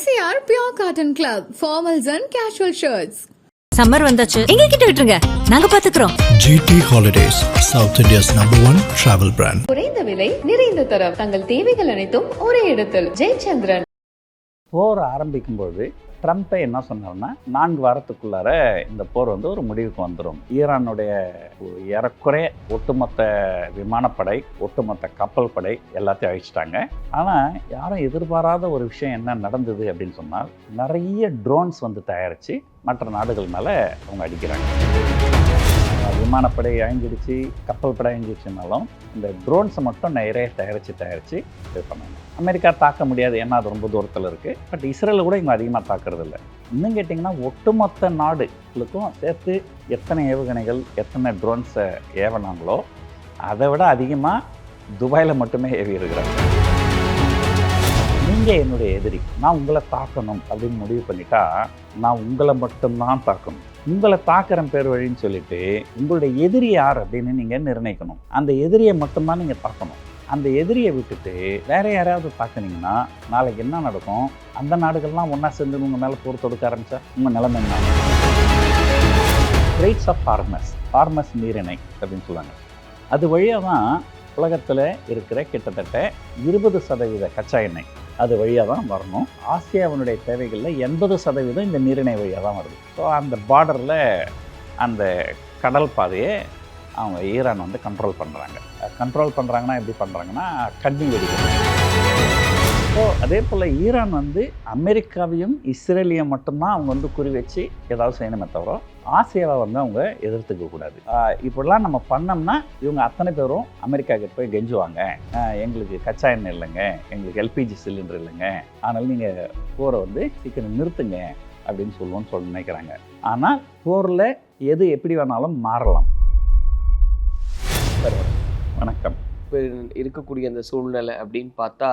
MCR Pure Cotton Club, formals and casual shirts. Summer வந்தாச்சு, எங்க கிட்ட விட்டுருங்க, நாங்க பாத்துக்கிறோம். GT Holidays, South India's #1 travel brand. குறைந்த விலை, நிறைந்த தரம், தங்கள் தேவைகள் அனைத்தும் ஒரே இடத்தில். ஜெயச்சந்திரன். போர் ஆரம்பிக்கும்போது ட்ரம்ப்பை என்ன சொன்னார்னா 4 வாரத்துக்குள்ளார இந்த போர் வந்து ஒரு முடிவுக்கு வந்துடும். ஈரானுடைய ஏறக்குறைய ஒட்டுமொத்த விமானப்படை, ஒட்டுமொத்த கப்பல் படை எல்லாத்தையும் அழிச்சிட்டாங்க. ஆனால் யாரும் எதிர்பாராத ஒரு விஷயம் என்ன நடந்தது அப்படின்னு சொன்னால், நிறைய ட்ரோன்ஸ் வந்து தயாரித்து மற்ற நாடுகள் மேலே அவங்க அடிக்கிறாங்க. விமானப்படை அழிஞ்சிடுச்சு, கப்பல் படை அழிஞ்சிடுச்சுனாலும் இந்த ட்ரோன்ஸை மட்டும் நிறைய தயாரித்து இது பண்ணாங்க. அமெரிக்கா தாக்க முடியாது, ஏன்னா அது ரொம்ப தூரத்தில் இருக்குது. பட் இஸ்ரேலில் கூட இவங்க அதிகமாக தாக்குறது இல்லை. இன்னும் கேட்டிங்கன்னா ஒட்டுமொத்த நாடுகளுக்கும் சேர்த்து எத்தனை ஏவுகணைகள், எத்தனை ட்ரோன்ஸை ஏவனாங்களோ அதை விட அதிகமாக துபாயில் மட்டுமே ஏவி இருக்கிறாங்க. நீங்கள் என்னுடைய எதிரி, நான் உங்களை தாக்கணும் அப்படின்னு முடிவு பண்ணிட்டா நான் உங்களை மட்டும்தான் தாக்கணும். உங்களை தாக்குற பேர் வழின்னு சொல்லிட்டு உங்களுடைய எதிரி யார் அப்படின்னு நீங்கள் நிர்ணயிக்கணும். அந்த எதிரியை மட்டும்தான் நீங்கள் தாக்கணும். அந்த எதிரியை விட்டுட்டு வேற யாராவது தாக்குனீங்கன்னா நாளைக்கு என்ன நடக்கும்? அந்த நாடுகள்லாம் ஒன்றா சேர்ந்து உங்கள் மேலே போர் தொடுக்க ஆரம்பித்தா உங்கள் நிலைமை என்ன? ஸ்ட்ரெய்ட்ஸ் ஆஃப் ஹார்மஸ் நீரிணை அப்படின்னு சொல்லுவாங்க. அது வழியாக தான் உலகத்தில் இருக்கிற கிட்டத்தட்ட 20% கச்சா எண்ணெய் அது வழியாக தான் வரணும். ஆசியாவினுடைய தேவைகளில் 80% இந்த நீரிணை வழியாக தான் வருது. ஸோ அந்த பார்டரில் அந்த கடல் பாதையை அவங்க ஈரான் வந்து கண்ட்ரோல் பண்ணுறாங்கன்னா எப்படி பண்ணுறாங்கன்னா கண்ணி வெடிக்கிறாங்க. ஸோ அதே போல் ஈரான் வந்து அமெரிக்காவையும் இஸ்ரேலையும் மட்டும்தான் அவங்க வந்து குறி வச்சு ஏதாவது செய்யணுமே தவிர ஆசியாவை வந்து அவங்க எதிர்த்துக்க கூடாது. இப்படிலாம் நம்ம பண்ணோம்னா இவங்க அத்தனை பேரும் அமெரிக்கா கிட்ட போய் கெஞ்சுவாங்க, எங்களுக்கு கச்சா எண்ணெய் இல்லைங்க, எங்களுக்கு எல்பிஜி சிலிண்டர் இல்லைங்க, அதனால் நீங்கள் போரை வந்து சீக்கிரம் நிறுத்துங்க அப்படின்னு சொல்லுவோன்னு நினைக்கிறாங்க. ஆனால் போரில் எது எப்படி வேணாலும் மாறலாம். வணக்கம். இப்போ இருக்கக்கூடிய அந்த சூழ்நிலை அப்படின்னு பார்த்தா,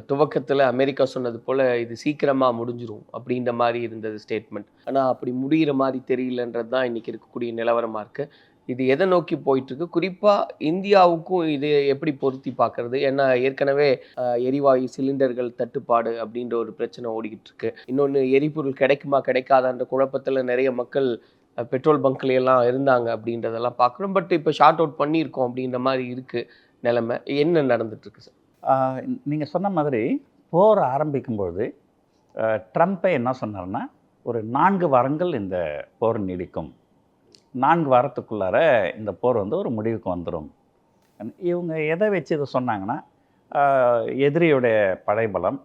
துவக்கத்தில் அமெரிக்கா சொன்னது போல் இது சீக்கிரமாக முடிஞ்சிரும் அப்படின்ற மாதிரி இருந்தது ஸ்டேட்மெண்ட். ஆனால் அப்படி முடிகிற மாதிரி தெரியலன்றது தான் இன்றைக்கி இருக்கக்கூடிய நிலவரமாக இருக்குது. இது எதை நோக்கி போயிட்டுருக்கு? குறிப்பாக இந்தியாவுக்கும் இது எப்படி பொருத்தி பார்க்குறது? ஏன்னா ஏற்கனவே எரிவாயு சிலிண்டர்கள் தட்டுப்பாடு அப்படின்ற ஒரு பிரச்சனை ஓடிக்கிட்டு இருக்கு. இன்னொன்று எரிபொருள் கிடைக்குமா கிடைக்காதான்ற குழப்பத்தில் நிறைய மக்கள் பெட்ரோல் பங்க்லையெல்லாம் இருந்தாங்க அப்படின்றதெல்லாம் பார்க்குறோம். பட் இப்போ ஷார்ட் அவுட் பண்ணியிருக்கோம் அப்படின்ற மாதிரி இருக்குது நிலைமை. என்ன நடந்துட்டுருக்கு சார்? நீங்கள் சொன்ன மாதிரி போர் ஆரம்பிக்கும்பொழுது ட்ரம்ப்பை என்ன சொன்னார்னா, ஒரு 4 வாரங்கள் இந்த போர் நீடிக்கும், 4 வாரத்துக்குள்ளார இந்த போர் வந்து ஒரு முடிவுக்கு வந்துடும். இவங்க எதை வச்சு இதை சொன்னாங்கன்னா, எதிரியுடைய படைபலம்,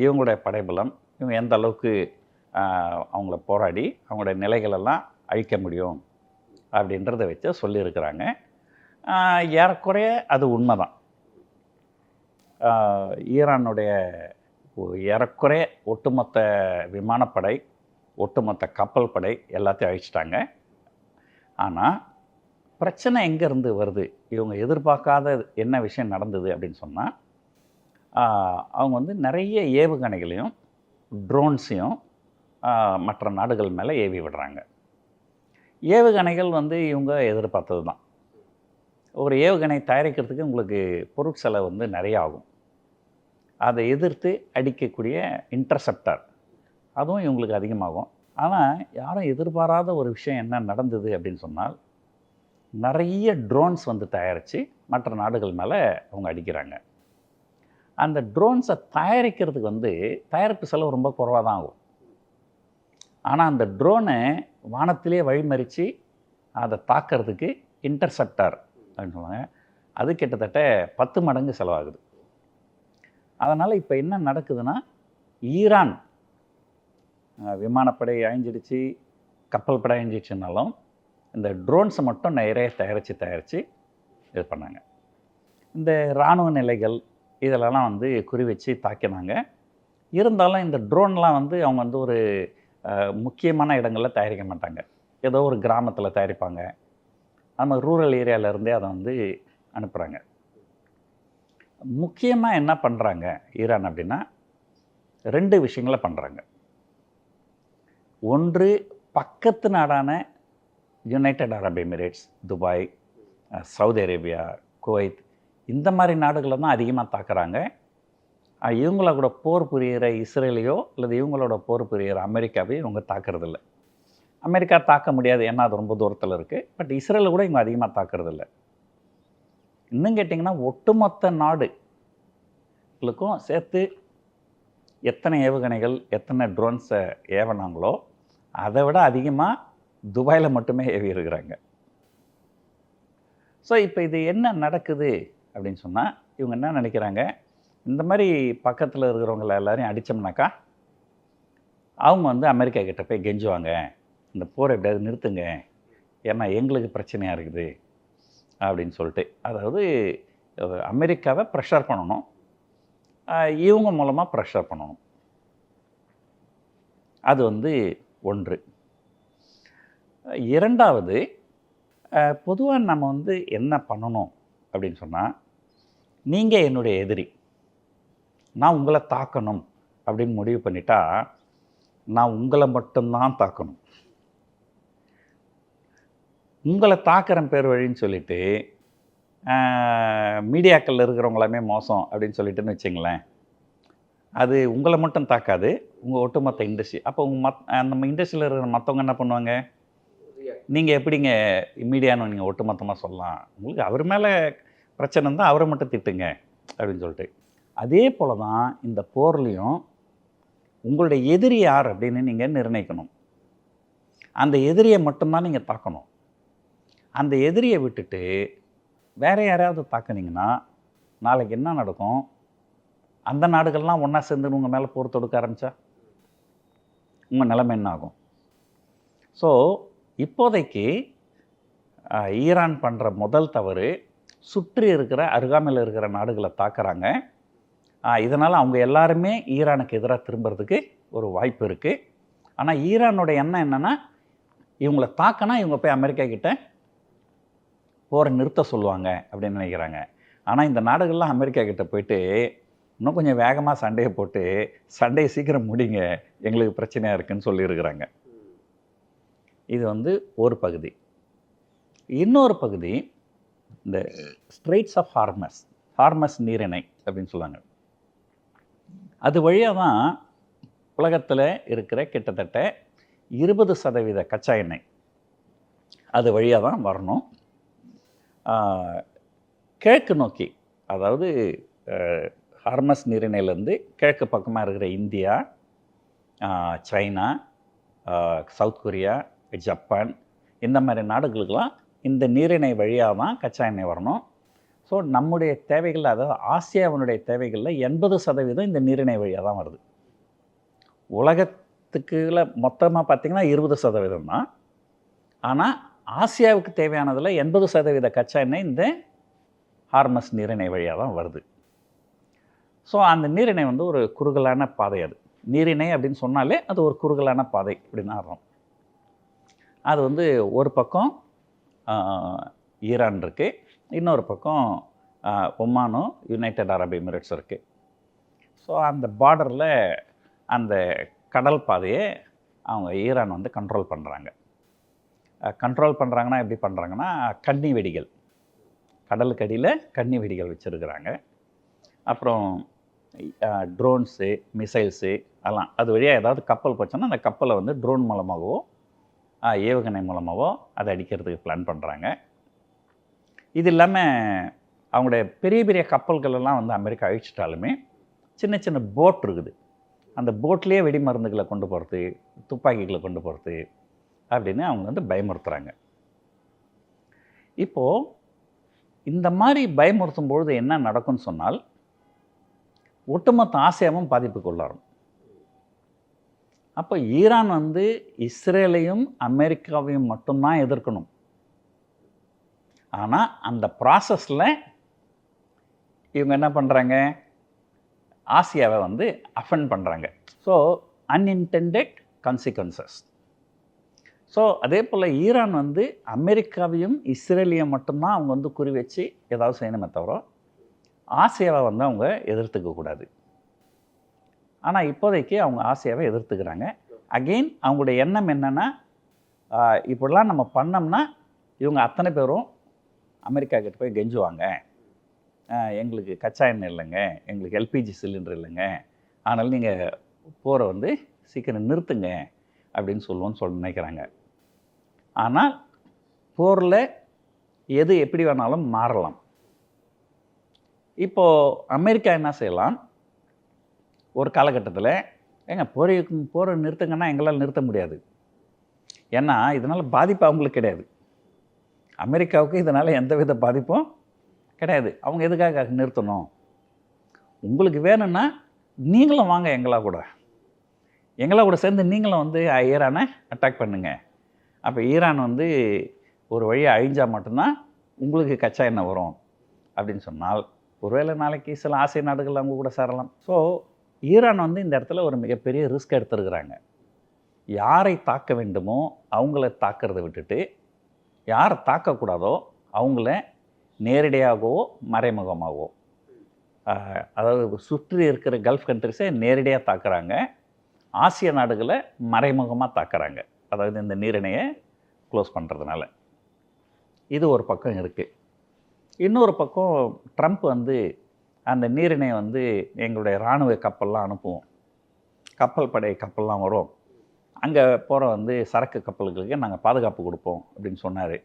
இவங்களுடைய படைபலம், இவங்க எந்த அளவுக்கு அவங்கள போராடி அவங்களுடைய நிலைகளெல்லாம் அழிக்க முடியும் அப்படின்றத வச்சு சொல்லியிருக்கிறாங்க. ஏறக்குறைய அது உண்மை தான். ஈரானுடைய ஏறக்குறைய ஒட்டுமொத்த விமானப்படை, ஒட்டுமொத்த கப்பல் படை எல்லாத்தையும் அழிச்சிட்டாங்க. ஆனால் பிரச்சனை எங்கேருந்து வருது? இவங்க எதிர்பார்க்காத என்ன விஷயம் நடந்தது அப்படின்னு சொன்னால், அவங்க வந்து நிறைய ஏவுகணைகளையும் ட்ரோன்ஸையும் மற்ற நாடுகள் மேலே ஏவி விடுறாங்க. ஏவுகணைகள் வந்து இவங்க எதிர்பார்த்தது தான். ஒரு ஏவுகணை தயாரிக்கிறதுக்கு உங்களுக்கு பொருட்செலவு வந்து நிறைய ஆகும். அதை எதிர்த்து அடிக்கக்கூடிய இன்டர்செப்டர் அதுவும் இவங்களுக்கு அதிகமாகும். ஆனால் யாரும் எதிர்பாராத ஒரு விஷயம் என்ன நடந்தது அப்படின்னு சொன்னால், நிறைய ட்ரோன்ஸ் வந்து தயாரித்து மற்ற நாடுகள் மேலே அவங்க அடிக்கிறாங்க. அந்த ட்ரோன்ஸை தயாரிக்கிறதுக்கு வந்து தயாரிப்பு செலவு ரொம்ப குறைவாக தான் ஆகும். ஆனால் அந்த ட்ரோனை வானத்திலே வழிமறித்து அதை தாக்கிறதுக்கு இன்டர்செப்டர் அப்படின்னு சொல்லுவாங்க, அது கிட்டத்தட்ட 10 மடங்கு செலவாகுது. அதனால் இப்போ என்ன நடக்குதுன்னா, ஈரான் விமானப்படை அழிஞ்சிடுச்சு, கப்பல் படை அழிஞ்சிடுச்சுனாலும் இந்த ட்ரோன்ஸை மட்டும் நிறைய தயாரித்து இது பண்ணாங்க. இந்த இராணுவ நிலைகள் இதெல்லாம் வந்து குறி வச்சு தாக்கினாங்க. இருந்தாலும் இந்த ட்ரோன்லாம் வந்து அவங்க வந்து ஒரு முக்கியமான இடங்களில் தயாரிக்க மாட்டாங்க. ஏதோ ஒரு கிராமத்தில் தயாரிப்பாங்க. நம்ம ரூரல் ஏரியாவிலேருந்தே அதை வந்து அனுப்புகிறாங்க. முக்கியமாக என்ன பண்ணுறாங்க ஈரான் அப்படின்னா, 2 விஷயங்களை பண்ணுறாங்க. ஒன்று, பக்கத்து நாடான United Arab Emirates, Dubai, Saudi Arabia, Kuwait இந்த மாதிரி நாடுகளை தான் அதிகமாக தாக்குறாங்க. இவங்கள கூட போர் புரிகிற இஸ்ரேலையோ அல்லது இவங்களோட போர் புரிகிற அமெரிக்காவையும் இவங்க தாக்குறதில்ல. அமெரிக்கா தாக்க முடியாது, ஏன்னா அது ரொம்ப தூரத்தில் இருக்குது. பட் இஸ்ரேலை கூட இவங்க அதிகமாக தாக்குறதில்ல. இன்னும் கேட்டிங்கன்னா ஒட்டுமொத்த நாடுகளுக்கும் சேர்த்து எத்தனை ஏவுகணைகள் எத்தனை ட்ரோன்ஸை ஏவனாங்களோ அதை விட அதிகமாக துபாயில் மட்டுமே ஏவி இருக்கிறாங்க. ஸோ இப்போ இது என்ன நடக்குது அப்படின்னு சொன்னால், இவங்க என்ன நினைக்கிறாங்க, இந்த மாதிரி பக்கத்தில் இருக்கிறவங்கள எல்லாரையும் அடித்தோம்னாக்கா அவங்க வந்து அமெரிக்கா கிட்ட போய் கெஞ்சுவாங்க, இந்த போரை எப்படியாவது நிறுத்துங்க, ஏன்னா எங்களுக்கு பிரச்சனையாக இருக்குது அப்படின்னு சொல்லிட்டு. அதாவது அமெரிக்காவை ப்ரெஷர் பண்ணணும், இவங்க மூலமாக ப்ரெஷர் பண்ணணும். அது வந்து ஒன்று. இரண்டாவது, பொதுவாக நம்ம வந்து என்ன பண்ணணும் அப்படின்னு சொன்னால், நீங்கள் என்னுடைய எதிரி, நான் உங்களை தாக்கணும் அப்படின்னு முடிவு பண்ணிட்டா நான் உங்களை மட்டும்தான் தாக்கணும். உங்களை தாக்குற பேர் வழின்னு சொல்லிட்டு மீடியாக்களில் இருக்கிறவங்களாமே மோசம் அப்படின்னு சொல்லிட்டுன்னு வச்சிங்களேன், அது உங்களை மட்டும் தாக்காது, உங்கள் ஒட்டுமொத்த இண்டஸ்ட்ரி. அப்போ அந்த இண்டஸ்ட்ரியில் இருக்கிற மற்றவங்க என்ன பண்ணுவாங்க, நீங்கள் எப்படிங்க மீடியான்னு நீங்கள் ஒட்டுமொத்தமாக சொல்லலாம், உங்களுக்கு அவர் மேலே பிரச்சனை இருந்தால் அவரை மட்டும் திட்டுங்க அப்படின்னு சொல்லிட்டு. அதே போல் தான் இந்த போர்லேயும் உங்களுடைய எதிரி யார் அப்படின்னு நீங்கள் நிர்ணயிக்கணும். அந்த எதிரியை மட்டும்தான் நீங்கள் தாக்கணும். அந்த எதிரியை விட்டுட்டு வேறு யாரையாவது தாக்குனீங்கன்னா நாளைக்கு என்ன நடக்கும், அந்த நாடுகள்லாம் ஒன்றா சேர்ந்து உங்கள் மேலே போர் தொடுக்க ஆரம்பித்தா உங்கள் நிலைமை என்ன ஆகும்? ஸோ இப்போதைக்கு ஈரான் பண்ணுற முதல் தவறு, சுற்றி இருக்கிற அருகாமையில் இருக்கிற நாடுகளை தாக்குறாங்க. இதனால் அவங்க எல்லாருமே ஈரானுக்கு எதிராக திரும்புறதுக்கு ஒரு வாய்ப்பு இருக்குது. ஆனால் ஈரானோட எண்ணம் என்னென்னா, இவங்களை தாக்கினா இவங்க போய் அமெரிக்கா கிட்ட போரை நிறுத்த சொல்லுவாங்க அப்படின்னு நினைக்கிறாங்க. ஆனால் இந்த நாடுகள்லாம் அமெரிக்கா கிட்ட போயிட்டு இன்னும் கொஞ்சம் வேகமாக சண்டையை போட்டு சண்டையை சீக்கிரம் முடிங்க, எங்களுக்கு பிரச்சனையாக இருக்குதுன்னு சொல்லியிருக்கிறாங்க. இது வந்து ஒரு பகுதி. இன்னொரு பகுதி, இந்த ஸ்ட்ரெய்ட்ஸ் ஆஃப் ஹார்மஸ் நீரிணை அப்படின்னு சொல்லுவாங்க. அது வழியாக தான் உலகத்தில் இருக்கிற கிட்டத்தட்ட 20% கச்சா எண்ணெய் அது வழியாக தான் வரணும். கிழக்கு நோக்கி, அதாவது ஹார்மஸ் நீரிணையிலேருந்து கிழக்கு பக்கமாக இருக்கிற India, China, south Korea, Japan, இந்த மாதிரி நாடுகளுக்கெல்லாம் இந்த நீரிணை வழியாக தான் கச்சா எண்ணெய் வரணும். ஸோ நம்முடைய தேவைகள், அதாவது ஆசியாவினுடைய தேவைகளில் 80% இந்த நீரிணை வழியாக தான் வருது. உலகத்துக்குள்ள மொத்தமாக பார்த்திங்கன்னா 20% தான். ஆனால் ஆசியாவுக்கு தேவையானதில் 80% கச்சா எண்ணெய் இந்த ஹார்மஸ் நீரிணை வழியாக தான் வருது. ஸோ அந்த நீரிணை வந்து ஒரு குறுகலான பாதை. அது நீரிணை அப்படின்னு சொன்னாலே அது ஒரு குறுகலான பாதை அப்படின்னு அர்த்தம். அது வந்து ஒரு பக்கம் ஈரான் இருக்குது, இன்னொரு பக்கம் ஒமானும் யுனைடெட் அரப் எமிரேட்ஸ் இருக்குது. ஸோ அந்த பார்டரில் அந்த கடல் பாதையை அவங்க ஈரான் வந்து கண்ட்ரோல் பண்ணுறாங்க. கண்ட்ரோல் பண்ணுறாங்கன்னா எப்படி பண்ணுறாங்கன்னா, கன்னி வெடிகள், கடலுக்கு அடியில் கன்னி வெடிகள் வச்சுருக்கிறாங்க. அப்புறம் ட்ரோன்ஸு, மிசைல்ஸு அதெல்லாம் அது வழியாக ஏதாவது கப்பல் போச்சோன்னா அந்த கப்பலை வந்து ட்ரோன் மூலமாகவோ ஏவுகணை மூலமாகவோ அதை அடிக்கிறதுக்கு பிளான் பண்ணுறாங்க. இது இல்லாமல் அவங்களுடைய பெரிய பெரிய கப்பல்களெல்லாம் வந்து அமெரிக்கா அழிச்சிட்டாலுமே சின்ன சின்ன போட் இருக்குது, அந்த போட்லேயே வெடி மருந்துகளை கொண்டு போகிறது, துப்பாக்கிகளை கொண்டு போகிறது அப்படின்னு அவங்க வந்து பயமுறுத்துகிறாங்க. இப்போது இந்த மாதிரி பயமுறுத்தும் பொழுது என்ன நடக்கும்னு சொன்னால், ஒட்டுமொத்த ஆசியாவும் பாதிப்புக்குள்ளாரும். அப்போ ஈரான் வந்து இஸ்ரேலையும் அமெரிக்காவையும் மட்டும்தான் எதிர்க்கணும். ஆனால் அந்த ப்ராசஸில் இவங்க என்ன பண்ணுறாங்க, ஆசியாவை வந்து அஃபெண்ட் பண்ணுறாங்க. So அன்இன்டெண்டட் consequences. ஸோ அதே போல் ஈரான் வந்து அமெரிக்காவையும் இஸ்ரேலையும் மட்டும்தான் அவங்க வந்து குறி வச்சு ஏதாவது செய்யணுமே தவிர ஆசியாவை வந்து அவங்க எதிர்த்துக்கக்கூடாது. ஆனால் இப்போதைக்கு அவங்க ஆசியாவை எதிர்த்துக்கிறாங்க. அகெயின் அவங்களுடைய எண்ணம் என்னென்னா, இப்படிலாம் நம்ம பண்ணோம்னா இவங்க அத்தனை பேரும் அமெரிக்கா கிட்ட போய் கெஞ்சுவாங்க எங்களுக்கு கச்சா எண்ணெய் இல்லைங்க, எங்களுக்கு எல்பிஜி சிலிண்டர் இல்லைங்க, அதனால் நீங்கள் போரை வந்து சீக்கிரம் நிறுத்துங்க அப்படின்னு சொல்ல நினைக்கிறாங்க. ஆனால் போரில் எது எப்படி வேணாலும் மாறலாம். இப்போது அமெரிக்கா என்ன செய்யலாம், ஒரு காலகட்டத்தில் ஏங்க போரை நிறுத்துங்கன்னா எங்களால் நிறுத்த முடியாது, ஏன்னா இதனால் பாதிப்பு அவங்களுக்கு கிடையாது, அமெரிக்காவுக்கு இதனால் எந்தவித பாதிப்பும் கிடையாது, அவங்க எதுக்காக நிறுத்தணும், உங்களுக்கு வேணும்னா நீங்களும் வாங்க எங்களா கூட சேர்ந்து நீங்களும் வந்து ஈரானை அட்டாக் பண்ணுங்க, அப்போ ஈரான் வந்து ஒரு வழியை அழிஞ்சால் மட்டும்தான் உங்களுக்கு கச்சா எண்ணெய் வரும் அப்படின்னு சொன்னால் ஒருவேளை நாளைக்கு சில ஆசிய நாடுகள் அவங்க கூட சேரலாம். ஸோ ஈரான் வந்து இந்த இடத்துல ஒரு மிகப்பெரிய ரிஸ்க் எடுத்துருக்குறாங்க. யாரை தாக்க வேண்டுமோ அவங்கள தாக்கிறத விட்டுட்டு யாரை தாக்கக்கூடாதோ அவங்கள நேரடியாகவோ மறைமுகமாகவோ, அதாவது சுற்றி இருக்கிற கல்ஃப் கண்ட்ரிஸை நேரடியாக தாக்குறாங்க, ஆசிய நாடுகளை மறைமுகமாக தாக்குறாங்க, அதாவது இந்த நீரிணையை க்ளோஸ் பண்ணுறதுனால. இது ஒரு பக்கம் இருக்குது. இன்னொரு பக்கம் ட்ரம்ப் வந்து அந்த நீரிணையை வந்து எங்களுடைய இராணுவ கப்பல்லாம் அனுப்புவோம், கப்பல் படை கப்பல்லாம் வரும், அங்கே போகிற வந்து சரக்கு கப்பல்களுக்கு நாங்கள் பாதுகாப்பு கொடுப்போம் அப்படின்னு சொன்னார்.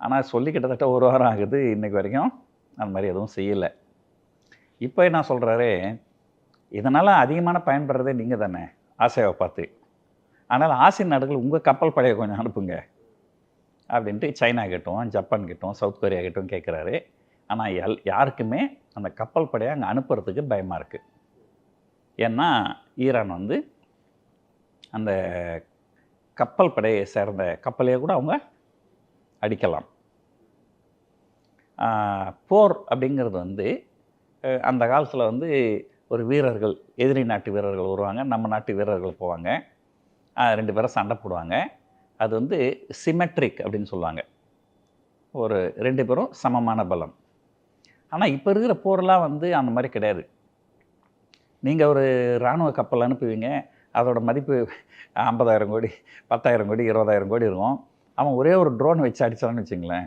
ஆனால் சொல்லி கிட்டத்தட்ட ஒரு வாரம் ஆகுது, இன்றைக்கு வரைக்கும் அந்த மாதிரி எதுவும் செய்யலை. இப்போ என்ன சொல்கிறாரு, இதனால் அதிகமான பயன்படுறதே நீங்கள் தானே ஆசியாவை பார்த்து, அதனால் ஆசிய நாடுகள் உங்கள் கப்பல் படையை கொஞ்சம் அனுப்புங்க அப்படின்ட்டு சைனா கிட்டோம், ஜப்பான் கிட்டோம், சவுத் கொரியா கிட்டோம் கேட்குறாரு. ஆனால் யாருக்குமே அந்த கப்பல் படையை அங்கே அனுப்புறதுக்கு பயமாக இருக்குது. ஏன்னா ஈரான் வந்து அந்த கப்பல் படையை சேர்ந்த கப்பலையே கூட அவங்க அடிக்கலாம். போர் அப்படிங்கிறது வந்து அந்த காலத்தில் வந்து ஒரு வீரர்கள், எதிரி நாட்டு வீரர்கள் வருவாங்க, நம்ம நாட்டு வீரர்கள் போவாங்க, 2 பேரும் சண்டை போடுவாங்க. அது வந்து சிமெட்ரிக் அப்படின்னு சொல்லுவாங்க, ஒரு 2 பேரும் சமமான பலம். ஆனால் இப்போ இருக்கிற போரெலாம் வந்து அந்த மாதிரி கிடையாது. நீங்கள் ஒரு இராணுவ கப்பல் அனுப்புவீங்க, அதோட மதிப்பு 50,000 கோடி, 10,000 கோடி, 20,000 கோடி இருக்கும். அவன் ஒரே ஒரு ட்ரோன் வச்சு அடித்தான்னு வச்சுங்களேன்,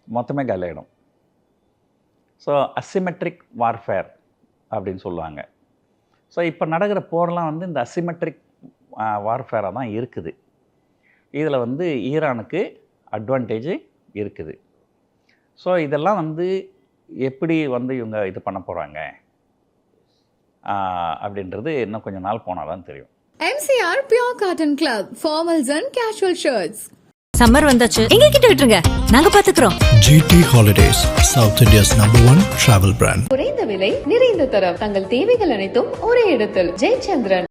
மொத்தமே காலியாகிடும். ஸோ அசிமெட்ரிக் வார்ஃபேர் அப்படின்னு சொல்லுவாங்க. ஸோ இப்போ நடக்கிற போரெலாம் வந்து இந்த அசிமெட்ரிக் வார்ஃபேராக தான் இருக்குது. இதில் வந்து ஈரானுக்கு அட்வான்டேஜ் இருக்குது. ஸோ இதெல்லாம் வந்து எப்படி வந்து இவங்க இது பண்ண போகிறாங்க அப்படின்றது இன்னும் கொஞ்சம் நாள் போனால் தான் தெரியும். MCR Pure Cotton Club, formals and casual shirts. Summer வந்தாச்சு, எங்க கிட்ட விட்டுருங்க, நாங்க பாத்துக்கிறோம். GT Holidays, South India's #1 travel brand. குறைந்த விலை, நிறைந்த தரம், தங்கள் தேவைகள் அனைத்தும் ஒரே இடத்தில். ஜெயச்சந்திரன்.